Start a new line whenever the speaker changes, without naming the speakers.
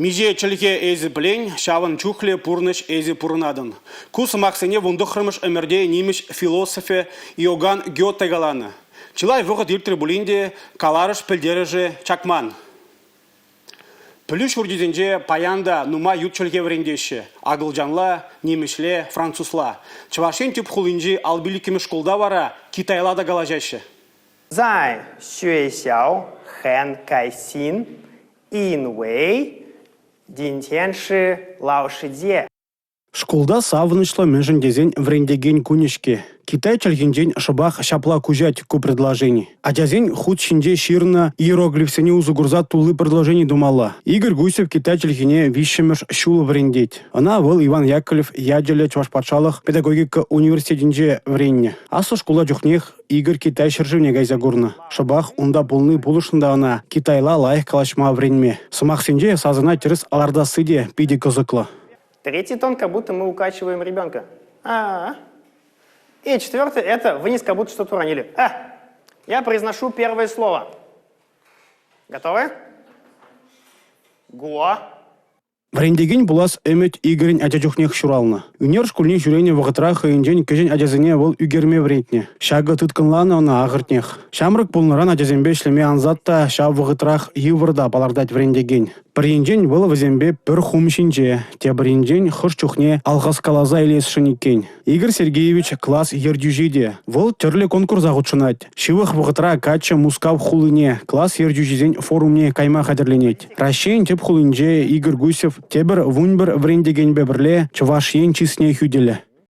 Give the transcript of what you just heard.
Миже чілге езі білен, шавын чухле пурныш езі пурынадын. Кус мақсыне вундықырмыш өмірде неміш философе Иоганн Гёте галаны. Чылай вғыт иртір бұлінде каларыш пілдеріжі чакман. Пүліш үрдезінде паянда нума ют чілге врендеші. Агылжанла, немішле, французла. Чывашен тюп хулинжи албилікімі школда вара Китайла да галажашы.
在学校很开心，因为今天是老师节。
Школда савынышлы межіндезен врендеген күнішке. Китай чілгенжен шыбақ шапла кужать ку предложений. Адязен худ шинже ширна иероглифсене узугурза тулы предложений думала. Игорь Гусев Китай чілгене вишемеш шулы врендеть. Она был Иван Яковлев яджеле чувашпатшалық педагогика университетінже вренне. Асы школа жүхнех Игорь Китай шыржывне гайзагурна. Шыбақ унда полны булышында ана Китайла лайық калашма вренме. Сымақсенже сазына теріс алардасы де пиде кызықлы.
Третий тон, как будто мы укачиваем ребенка. И четвертый, это вниз, как будто что-то уронили. Я произношу первое слово. Готовы? Го.
Врендеген булас өмет Игорин адяжухнех шурална. Унер школьне жүрейне вағытрақ үйінжен кежен адязыне ол үгерме врентне. Шағы тұткынланы она ағыртнех. Шамрык пулныран адязембе шлеме анзатта ша вағытрақ евырда балардать врендеген. Бірінжен бұл візембе бір хумшинже, те бірінжен хыш чухне алғас калаза елес шыникен. Игорь Сергеевич класс ердюжиде. Вол түрлі конкурс ағытшынат. Шивых вағытра кача мускав хулыне, класс ердюжизен форумне кайма қадерленет. Рашен теп хулынже Игорь Гусев тебір вунбір врендеген бебірле чывашен чисне хюделі.